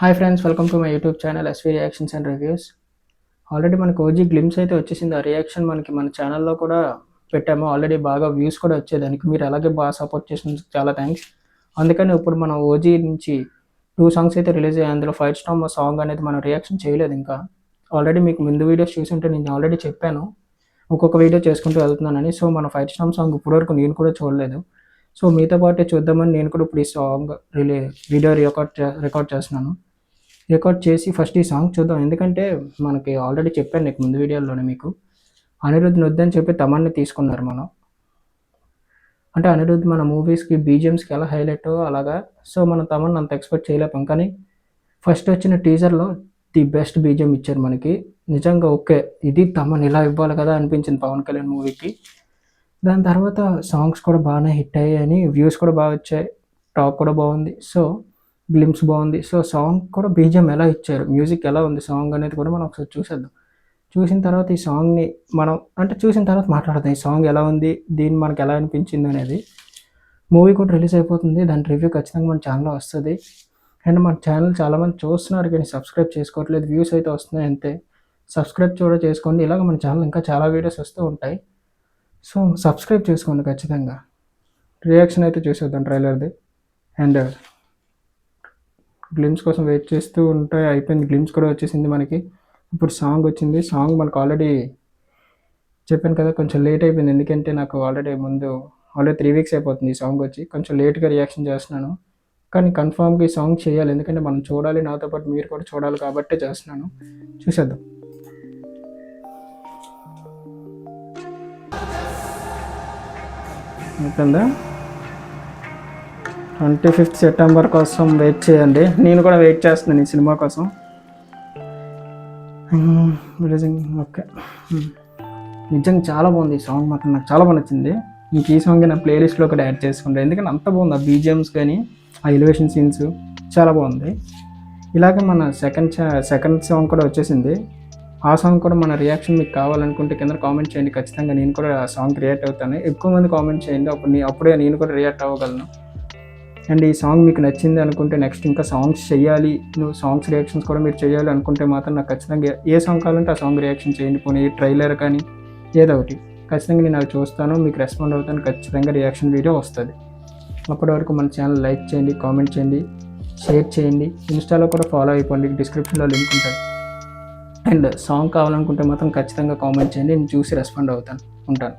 Hi friends, welcome to my YouTube channel SV reactions and reviews. Already మనకు OG glimpse అయితే వచ్చేసింది. ఆ reaction మనకి మన ఛానల్లో కూడా పెట్టాము. ఆల్రెడీ బాగా వ్యూస్ కూడా వచ్చేదానికి. మీరు అలాగే బాగా సపోర్ట్ చేసినందుకు చాలా థ్యాంక్స్. అందుకని ఇప్పుడు మనం ఓజీ నుంచి 2 సాంగ్స్ అయితే రిలీజ్ అయ్యాయి. అందులో ఫైట్ స్టార్మ్ సాంగ్ అనేది మనం రియాక్షన్ చేయలేదు ఇంకా. ఆల్రెడీ మీకు ముందు వీడియోస్ చూసుంటే నేను ఆల్రెడీ చెప్పాను ఒక్కొక్క వీడియో చేసుకుంటూ వెళ్తున్నానని. సో మన ఫైట్ స్టార్మ్ సాంగ్ ఇప్పటివరకు నేను కూడా చూడలేదు. సో మీతో పాటే చూద్దామని నేను కూడా ఇప్పుడు ఈ సాంగ్ వీడియో రికార్డ్ చేస్తున్నాను. రికార్డ్ చేసి ఫస్ట్ ఈ సాంగ్ చూద్దాం. ఎందుకంటే మనకి ఆల్రెడీ చెప్పాను నీకు ముందు వీడియోలోనే మీకు అనిరుద్ధ్ని వద్దని చెప్పి తమన్ని తీసుకున్నారు మనం. అంటే అనిరుద్ధ్ మన మూవీస్కి బీజిఎమ్స్కి ఎలా హైలైటో అలాగా. సో మనం తమన్ అంత ఎక్స్పెక్ట్ చేయలేపాం. కానీ ఫస్ట్ వచ్చిన టీజర్లో ది బెస్ట్ బీజిఎం ఇచ్చారు మనకి. నిజంగా ఓకే, ఇది తమన్ ఇలా ఇవ్వాలి కదా అనిపించింది పవన్ కళ్యాణ్ మూవీకి. దాని తర్వాత సాంగ్స్ కూడా బాగానే హిట్ అయ్యాయని, వ్యూస్ కూడా బాగా వచ్చాయి, టాక్ కూడా బాగుంది. సో గ్లిమ్స్ బాగుంది. సో సాంగ్ కూడా బీజిఎం ఎలా ఇచ్చారు, మ్యూజిక్ ఎలా ఉంది సాంగ్ అనేది కూడా మనం ఒకసారి చూసేద్దాం. చూసిన తర్వాత ఈ సాంగ్ని మనం చూసిన తర్వాత మాట్లాడదాం. ఈ సాంగ్ ఎలా ఉంది, దీన్ని మనకు ఎలా అనిపించింది అనేది. మూవీ కూడా రిలీజ్ అయిపోతుంది. దాని రివ్యూ ఖచ్చితంగా మన ఛానల్లో వస్తుంది. అండ్ మన ఛానల్ చాలామంది చూస్తున్నారు కానీ సబ్స్క్రైబ్ చేసుకోవట్లేదు. వ్యూస్ అయితే వస్తున్నాయి అంతే. సబ్స్క్రైబ్ కూడా చేసుకోండి. ఇలాగ మన ఛానల్ ఇంకా చాలా వీడియోస్ వస్తూ ఉంటాయి. సో సబ్స్క్రైబ్ చేసుకోండి ఖచ్చితంగా. రియాక్షన్ అయితే చూసేద్దాం ట్రైలర్ది. అండ్ గ్లిమ్స్ కోసం వెయిట్ చేస్తూ ఉంటే అయిపోయింది. గ్లిమ్స్ కూడా వచ్చేసింది మనకి. ఇప్పుడు సాంగ్ వచ్చింది. సాంగ్ మనకు ఆల్రెడీ చెప్పాను కదా, కొంచెం లేట్ అయిపోయింది. ఎందుకంటే నాకు ఆల్రెడీ 3 వీక్స్ అయిపోతుంది ఈ సాంగ్ వచ్చి. కొంచెం లేట్గా రియాక్షన్ చేస్తున్నాను. కానీ కన్ఫామ్గా ఈ సాంగ్ చేయాలి. ఎందుకంటే మనం చూడాలి, నాతో పాటు మీరు కూడా చూడాలి కాబట్టే చేస్తున్నాను. చూసేద్దాం. అయిపోయిందా? 25th సెప్టెంబర్ కోసం వెయిట్ చేయండి. నేను కూడా వెయిట్ చేస్తున్నాను ఈ సినిమా కోసం. ఓకే, నిజంగా చాలా బాగుంది ఈ సాంగ్. మాత్రం నాకు చాలా బాగా నచ్చింది. ఇంక ఈ సాంగ్ నా ప్లేలిస్ట్లో కూడా యాడ్ చేసుకుంటాను. ఎందుకంటే అంత బాగుంది. ఆ బీజిఎమ్స్ కానీ ఆ ఎలివేషన్ సీన్స్ చాలా బాగుంది. ఇలాగే మన సెకండ్ సాంగ్ కూడా వచ్చేసింది. ఆ సాంగ్ కూడా మన రియాక్షన్ మీకు కావాలనుకుంటే కింద కామెంట్ చేయండి. ఖచ్చితంగా నేను కూడా ఆ సాంగ్కి రియాక్ట్ అవుతాను. ఎక్కువ మంది కామెంట్ చేయండి, అప్పుడే నేను కూడా రియాక్ట్ అవ్వగలను. అండ్ ఈ సాంగ్ మీకు నచ్చింది అనుకుంటే నెక్స్ట్ ఇంకా సాంగ్స్ చేయాలి, సాంగ్స్ రియాక్షన్స్ కూడా మీరు చేయాలి అనుకుంటే మాత్రం నాకు ఖచ్చితంగా ఏ సాంగ్ కావాలంటే ఆ సాంగ్ రియాక్షన్ చేయండి. పోనీ ట్రైలర్ కానీ ఏదో ఒకటి ఖచ్చితంగా నేను అవి చూస్తాను, మీకు రెస్పాండ్ అవుతాను. ఖచ్చితంగా రియాక్షన్ వీడియో వస్తుంది. అప్పటి వరకు మన ఛానల్ లైక్ చేయండి, కామెంట్ చేయండి, షేర్ చేయండి. ఇన్స్టాలో కూడా ఫాలో అయిపోండి, డిస్క్రిప్షన్లో లింక్ ఉంటుంది. అండ్ సాంగ్ కావాలనుకుంటే మాత్రం ఖచ్చితంగా కామెంట్ చేయండి, నేను చూసి రెస్పాండ్ ఉంటాను.